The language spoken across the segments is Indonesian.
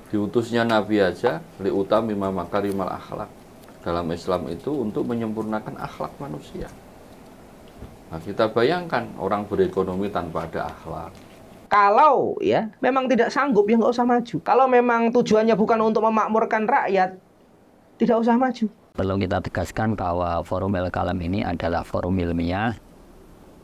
Diutusnya Nabi aja liutamima makarimal akhlak. Dalam Islam itu untuk menyempurnakan akhlak manusia. Nah, kita bayangkan orang berekonomi tanpa ada akhlak. Kalau ya memang tidak sanggup, ya nggak usah maju. Kalau memang tujuannya bukan untuk memakmurkan rakyat, tidak usah maju. Perlu kita tegaskan bahwa forum El-Kalam ini adalah forum ilmiah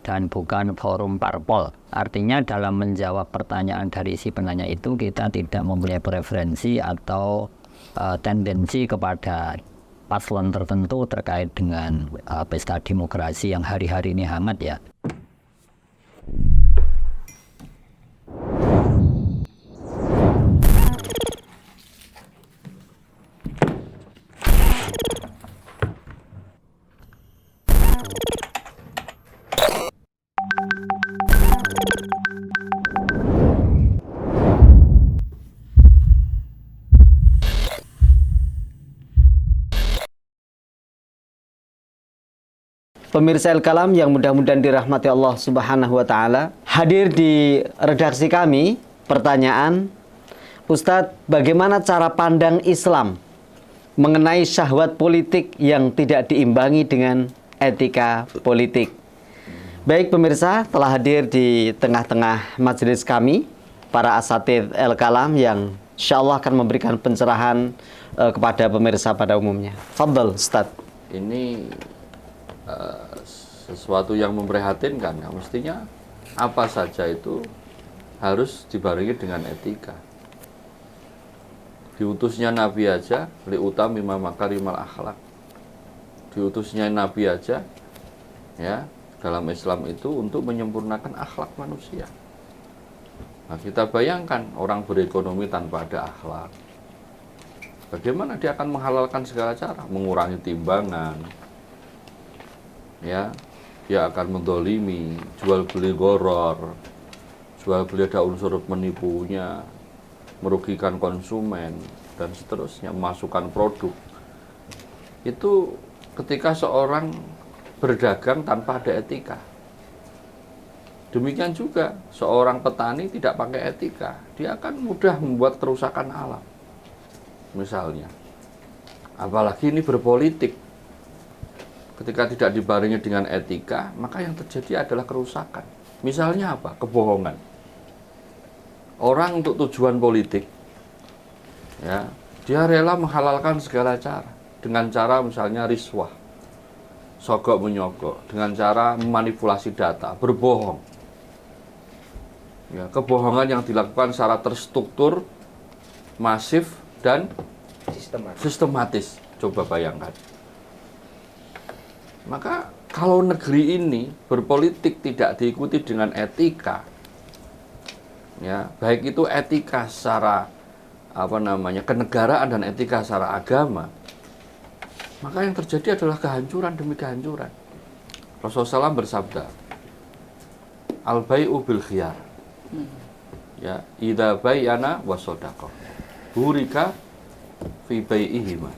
dan bukan forum parpol. Artinya dalam menjawab pertanyaan dari si penanya itu, kita tidak mempunyai preferensi atau tendensi kepada paslon tertentu terkait dengan pesta demokrasi yang hari-hari ini hangat ya. Pemirsa El-Kalam yang mudah-mudahan dirahmati Allah Subhanahu wa Ta'ala, hadir di redaksi kami pertanyaan, Ustadz, bagaimana cara pandang Islam mengenai syahwat politik yang tidak diimbangi dengan etika politik? Baik pemirsa, telah hadir di tengah-tengah majelis kami para asatidz El-Kalam yang insya Allah akan memberikan pencerahan kepada pemirsa pada umumnya. Fadhal Ustadz. Ini sesuatu yang memprihatinkan ya. Mestinya apa saja itu harus dibarengi dengan etika. Diutusnya Nabi aja liutamima makarimal akhlak. Diutusnya Nabi aja ya dalam Islam itu untuk menyempurnakan akhlak manusia. Nah, kita bayangkan orang berekonomi tanpa ada akhlak, bagaimana dia akan menghalalkan segala cara, mengurangi timbangan, ya, dia akan mendolimi, jual beli goror, jual beli ada unsur menipunya, merugikan konsumen, dan seterusnya, memasukkan produk. Itu ketika seorang berdagang tanpa ada etika. Demikian juga seorang petani tidak pakai etika, dia akan mudah membuat kerusakan alam. Misalnya, apalagi ini berpolitik. Ketika tidak dibarengi dengan etika, maka yang terjadi adalah kerusakan. Misalnya apa? Kebohongan. Orang untuk tujuan politik, ya, dia rela menghalalkan segala cara. Dengan cara misalnya riswah, sogok menyogok, dengan cara memanipulasi data, berbohong. Ya, kebohongan yang dilakukan secara terstruktur, masif, dan sistematis. Coba bayangkan. Maka kalau negeri ini berpolitik tidak diikuti dengan etika, ya, baik itu etika secara kenegaraan dan etika secara agama, maka yang terjadi adalah kehancuran demi kehancuran. Rasulullah SAW bersabda, al-bai'u bil khiyar, ya, idza bayyana wa shadaqa burika fi bai'ihima.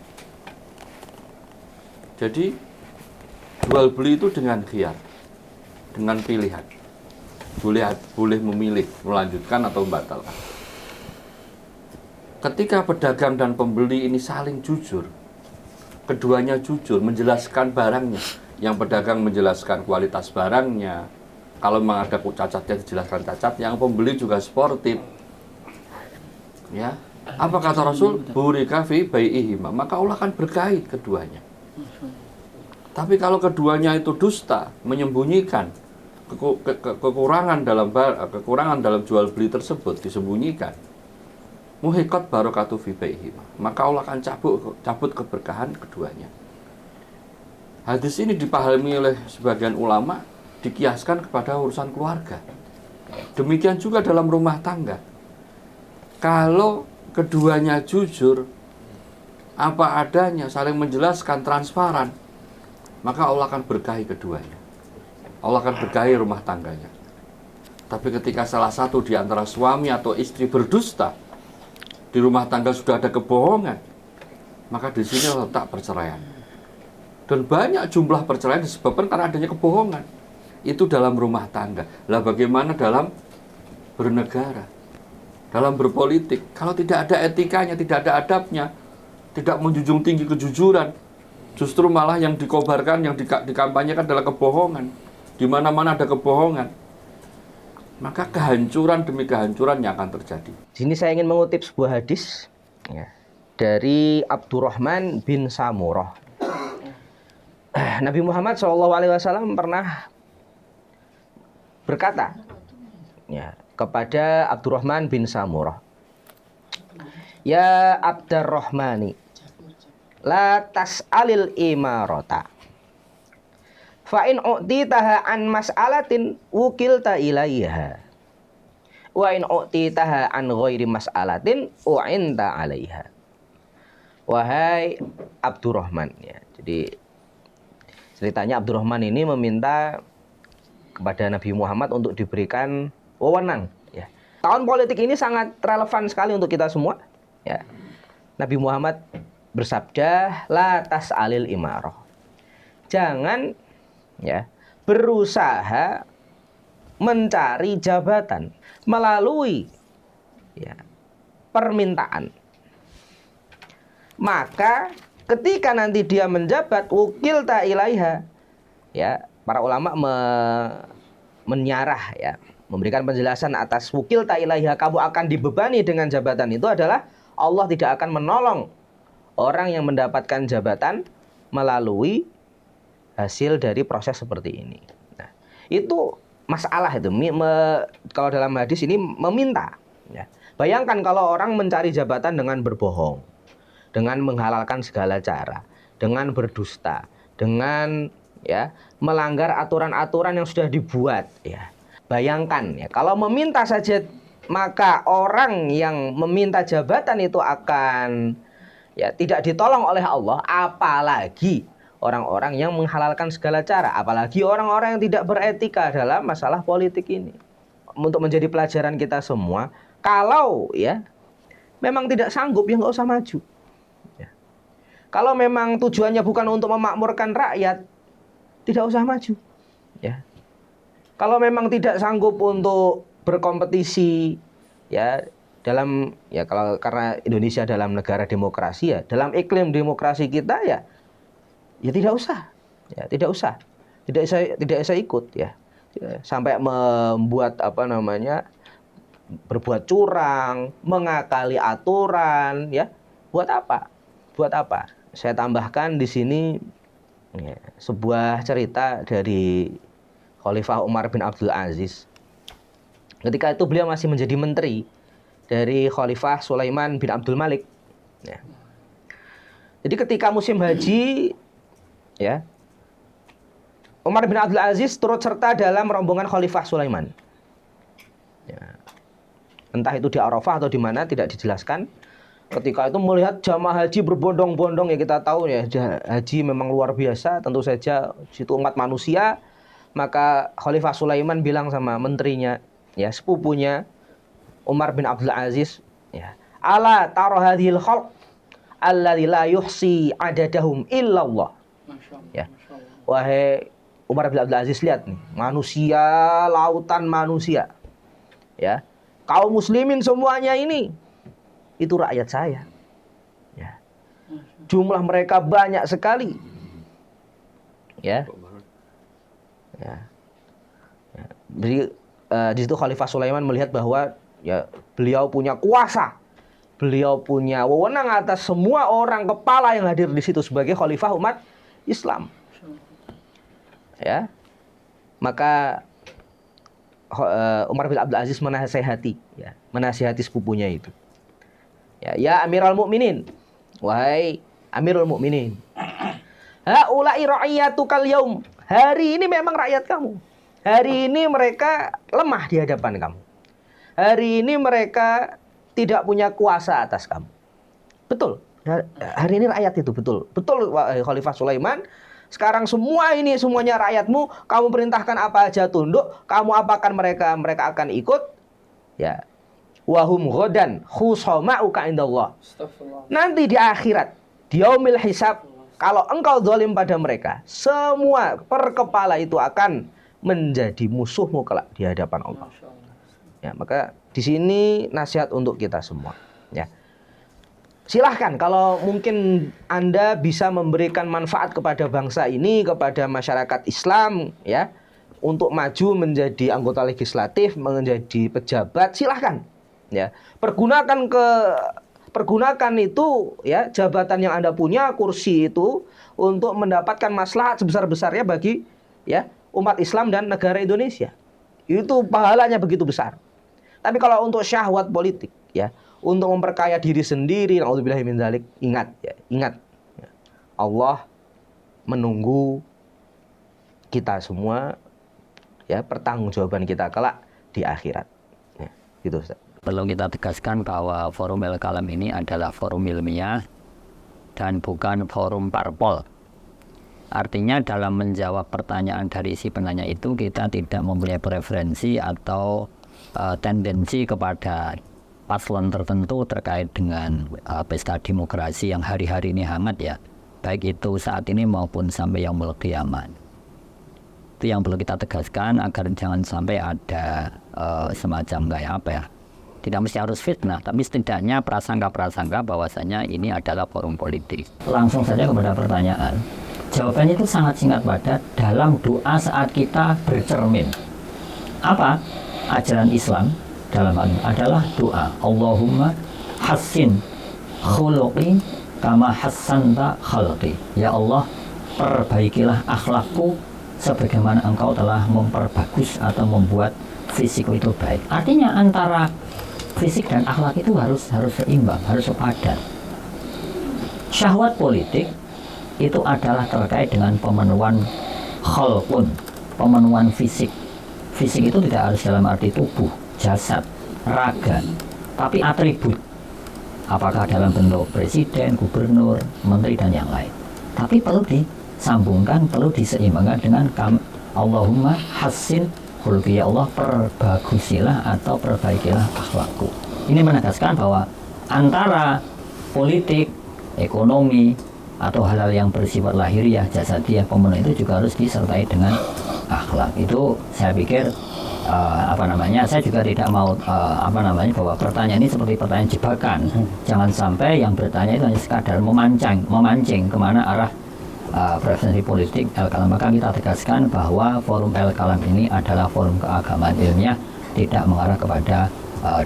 Jadi jual beli itu dengan khiyar, dengan pilihan, boleh memilih melanjutkan atau membatalkan. Ketika pedagang dan pembeli ini saling jujur, keduanya jujur menjelaskan barangnya, yang pedagang menjelaskan kualitas barangnya, kalau memang ada cacatnya dijelaskan cacat, yang pembeli juga sportif, ya. Apa kata Rasul? Burika fi bai'ihima, maka Allah akan berkahi keduanya. Tapi kalau keduanya itu dusta, menyembunyikan kekurangan dalam jual beli tersebut, disembunyikan, muhiqat barakatu fi bai'ihima, maka Allah akan cabut keberkahan keduanya. Hadis ini dipahami oleh sebagian ulama, dikiaskan kepada urusan keluarga. Demikian juga dalam rumah tangga. Kalau keduanya jujur, apa adanya, saling menjelaskan, transparan, maka Allah akan berkahi keduanya. Allah akan berkahi rumah tangganya. Tapi ketika salah satu di antara suami atau istri berdusta, di rumah tangga sudah ada kebohongan, maka di sini letak perceraian. Dan banyak jumlah perceraian disebabkan karena adanya kebohongan. Itu dalam rumah tangga. Lah bagaimana dalam bernegara, dalam berpolitik. Kalau tidak ada etikanya, tidak ada adabnya, tidak menjunjung tinggi kejujuran, justru malah yang dikobarkan, yang dikampanyekan adalah kebohongan. Di mana-mana ada kebohongan, maka kehancuran demi kehancuran yang akan terjadi. Di sini saya ingin mengutip sebuah hadis ya, dari Abdurrahman bin Samurah. Nabi Muhammad SAW pernah berkata ya, kepada Abdurrahman bin Samurah, "Ya Abdurrahmani, la tas'alil imarata. Fa in u'titaha an mas'alatin wukilta ilaiha. Wa in u'titaha an ghairi mas'alatin u'inta 'alaiha." Wahai Abdurrahman ya. Jadi ceritanya Abdurrahman ini meminta kepada Nabi Muhammad untuk diberikan wewenang ya. Tahun politik ini sangat relevan sekali untuk kita semua ya. Nabi Muhammad bersabda, la tas'alil imarah. Jangan ya berusaha mencari jabatan melalui ya permintaan. Maka ketika nanti dia menjabat, wukilta ilaiha ya, para ulama menyarah ya, memberikan penjelasan atas wukilta ilaiha, kamu akan dibebani dengan jabatan itu adalah Allah tidak akan menolong orang yang mendapatkan jabatan melalui hasil dari proses seperti ini. Nah, itu masalah itu. Kalau dalam hadis ini meminta. Ya. Bayangkan kalau orang mencari jabatan dengan berbohong, dengan menghalalkan segala cara, dengan berdusta, dengan ya melanggar aturan-aturan yang sudah dibuat. Ya. Bayangkan ya, kalau meminta saja, maka orang yang meminta jabatan itu akan ya tidak ditolong oleh Allah, apalagi orang-orang yang menghalalkan segala cara, apalagi orang-orang yang tidak beretika dalam masalah politik ini. Untuk menjadi pelajaran kita semua, kalau ya memang tidak sanggup ya nggak usah maju. Ya. Kalau memang tujuannya bukan untuk memakmurkan rakyat, tidak usah maju. Ya. Kalau memang tidak sanggup untuk berkompetisi ya dalam ya, kalau karena Indonesia dalam negara demokrasi ya, dalam iklim demokrasi kita ya tidak usah. Ya, tidak usah. Tidak usah ikut ya. Sampai membuat berbuat curang, mengakali aturan ya. Buat apa? Buat apa? Saya tambahkan di sini ya, sebuah cerita dari Khalifah Umar bin Abdul Aziz. Ketika itu beliau masih menjadi menteri dari Khalifah Sulaiman bin Abdul Malik. Ya. Jadi ketika musim haji, ya, Umar bin Abdul Aziz turut serta dalam rombongan Khalifah Sulaiman. Ya. Entah itu di Arafah atau di mana tidak dijelaskan. Ketika itu melihat jamaah haji berbondong-bondong, ya kita tahu ya haji memang luar biasa. Tentu saja situ umat manusia. Maka Khalifah Sulaiman bilang sama menterinya, ya sepupunya Umar bin Abdul Aziz, ya, ala tara hadhil khalq alladzi la yuhsi adadahum illallah. Ya. Wahai Umar bin Abdul Aziz, lihat nih, manusia, lautan manusia. Ya. Kaum muslimin semuanya ini itu rakyat saya. Ya. Jumlah mereka banyak sekali. Ya. Ya. Ya. Jadi di situ Khalifah Sulaiman melihat bahwa ya beliau punya kuasa, beliau punya wewenang atas semua orang kepala yang hadir di situ sebagai khalifah umat Islam. Ya, maka Umar bin Abdul Aziz menasihati sepupunya itu. Ya Amirul Mukminin, wahai Amirul Mukminin, haula'i ra'iyatukal yaum. Hari ini memang rakyat kamu. Hari ini mereka lemah di hadapan kamu. Hari ini mereka tidak punya kuasa atas kamu. Betul. Hari ini rakyat itu betul. Betul Khalifah Sulaiman. Sekarang semuanya rakyatmu. Kamu perintahkan apa aja tunduk. Kamu apakan mereka akan ikut. Ya. Wahum ghadan khusama'uka indallah. Nanti di akhirat, di yaumil hisab, kalau engkau zalim pada mereka, semua perkepala itu akan menjadi musuhmu kelak di hadapan Allah. Ya, maka Di sini nasihat untuk kita semua, ya. Silahkan kalau mungkin Anda bisa memberikan manfaat kepada bangsa ini, kepada masyarakat Islam, ya, untuk maju menjadi anggota legislatif, menjadi pejabat, silahkan, ya. Pergunakan itu, ya, jabatan yang Anda punya, kursi itu untuk mendapatkan maslahat sebesar-besarnya bagi, ya, umat Islam dan negara Indonesia. Itu pahalanya begitu besar. Tapi kalau untuk syahwat politik, ya, untuk memperkaya diri sendiri, naudzubillahi min dzalik, ingat, ya, ingat, ya, Allah menunggu kita semua, ya, pertanggungjawaban kita kelak di akhirat. Ya, gitu, Ustaz. Perlu kita tegaskan bahwa forum El Kalam ini adalah forum ilmiah dan bukan forum parpol. Artinya dalam menjawab pertanyaan dari si penanya itu kita tidak mempunyai preferensi atau tendensi kepada paslon tertentu terkait dengan pesta demokrasi yang hari-hari ini hangat, ya, baik itu saat ini maupun sampai yaumul qiyamah. Itu yang perlu kita tegaskan agar jangan sampai ada semacam kayak apa, ya, tidak mesti harus fitnah, tapi setidaknya prasangka-prasangka bahwasanya ini adalah forum politik. Langsung saja kepada pertanyaan. Jawabannya itu sangat singkat padat dalam doa saat kita bercermin. Apa ajaran Islam dalam hal ini adalah doa, Allahumma hassin khuluqi kama hassanta khalqi. Ya Allah, perbaikilah akhlakku sebagaimana engkau telah memperbagus atau membuat fisikku itu baik. Artinya antara fisik dan akhlak itu harus seimbang, harus sepadan. Syahwat politik itu adalah terkait dengan pemenuhan khalqun, pemenuhan fisik. Fisik itu tidak harus dalam arti tubuh, jasad, raga, tapi atribut. Apakah dalam bentuk presiden, gubernur, menteri, dan yang lain. Tapi perlu disambungkan, perlu diseimbangkan dengan Allahumma hassin khuluqi, ya Allah, perbagusilah atau perbaikilah akhlakku. Ini menegaskan bahwa antara politik, ekonomi, atau hal-hal yang bersifat lahiriah, jasadiah, pemenuh itu juga harus disertai dengan akhlak. Itu saya pikir saya juga tidak mau bahwa pertanyaan ini seperti pertanyaan jebakan. Jangan sampai yang bertanya itu hanya sekadar memancing kemana arah preferensi politik El Kalam. Maka kita tegaskan bahwa forum El Kalam ini adalah forum keagamaan ilmiah, tidak mengarah kepada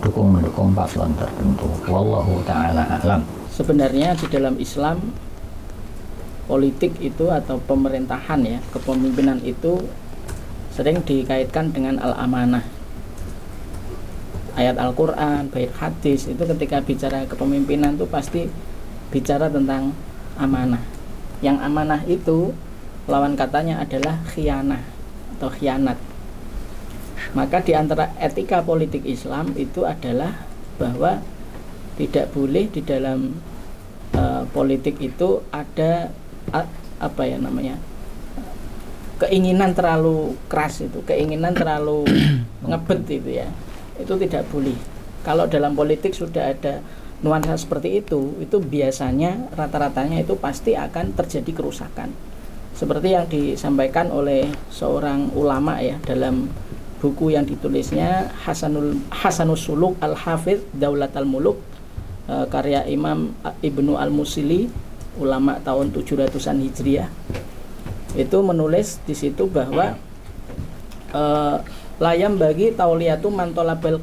dukung-mendukung paslon tertentu. Wallahu ta'ala a'lam. Sebenarnya di dalam Islam, politik itu atau pemerintahan, ya, kepemimpinan itu sering dikaitkan dengan al-amanah. Ayat Al-Quran, bait hadis itu ketika bicara kepemimpinan itu pasti bicara tentang amanah. Yang amanah itu lawan katanya adalah khianah atau khianat. Maka di antara etika politik Islam itu adalah bahwa tidak boleh di dalam politik itu ada keinginan terlalu keras, itu keinginan terlalu ngebet itu, ya, itu tidak boleh. Kalau dalam politik sudah ada nuansa seperti itu biasanya rata-ratanya itu pasti akan terjadi kerusakan. Seperti yang disampaikan oleh seorang ulama, ya, dalam buku yang ditulisnya Hasanus Suluk Al-Hafidh Daulat Al-Muluk, karya Imam Ibnu Al-Musili, ulama tahun 700-an Hijriah. Itu menulis di situ bahwa layam bagi tauliyatu mantolabel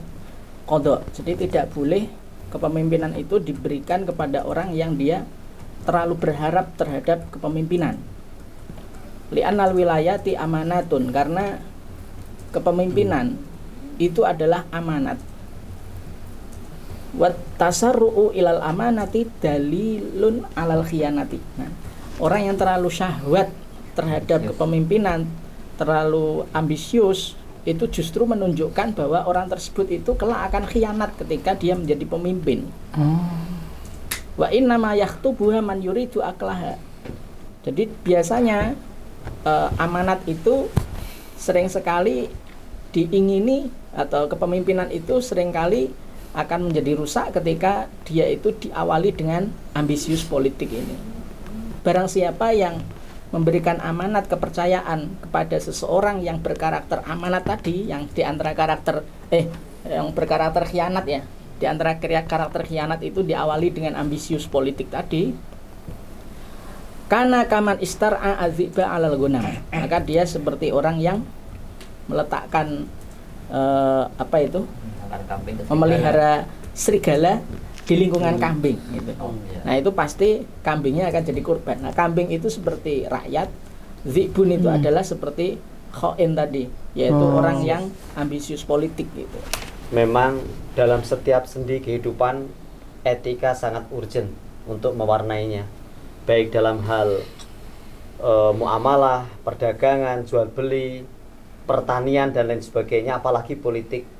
qadha. Jadi tidak boleh kepemimpinan itu diberikan kepada orang yang dia terlalu berharap terhadap kepemimpinan. Li'annal wilayati amanatun, karena kepemimpinan itu adalah amanat. Wat tasarru'u ilal amanati dalilun alal khiyanati. Nah, orang yang terlalu syahwat terhadap kepemimpinan, terlalu ambisius, itu justru menunjukkan bahwa orang tersebut itu kelak akan khianat ketika dia menjadi pemimpin. Wa inna ma yakhtubuha man yuridu aklaha. Jadi biasanya amanat itu sering sekali diingini, atau kepemimpinan itu seringkali akan menjadi rusak ketika dia itu diawali dengan ambisius politik ini. Barang siapa yang memberikan amanat kepercayaan kepada seseorang yang berkarakter amanat tadi, yang diantara karakter yang berkarakter khianat ya. Di antara karakter khianat itu diawali dengan ambisius politik tadi. Karena kaman istar'a aziba alal gunam. Maka dia seperti orang yang meletakkan memelihara serigala di lingkungan kambing gitu. Nah, itu pasti kambingnya akan jadi korban. Nah, kambing itu seperti rakyat, zibun itu adalah seperti khoin tadi, yaitu orang yang ambisius politik gitu. Memang dalam setiap sendi kehidupan etika sangat urgent untuk mewarnainya, baik dalam hal muamalah, perdagangan, jual beli, pertanian dan lain sebagainya, apalagi politik.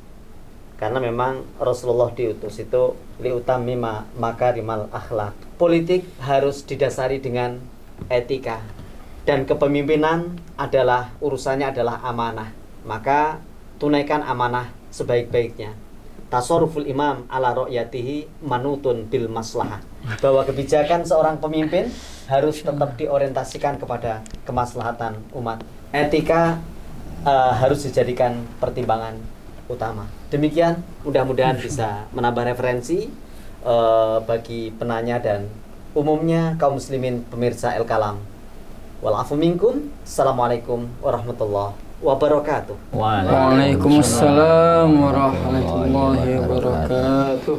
Karena memang Rasulullah diutus itu liutamima makarimal akhlak. Politik harus didasari dengan etika, dan kepemimpinan adalah urusannya adalah amanah. Maka tunaikan amanah sebaik-baiknya. Tasarruful imam ala ra'yatihi manutun bil maslahah. Bahwa kebijakan seorang pemimpin harus tetap diorientasikan kepada kemaslahatan umat. Etika harus dijadikan pertimbangan utama. Demikian, mudah-mudahan bisa menambah referensi bagi penanya dan umumnya kaum muslimin pemirsa El Kalam. Walafu minkum. Assalamualaikum warahmatullahi wabarakatuh. Waalaikumsalam warahmatullahi wabarakatuh.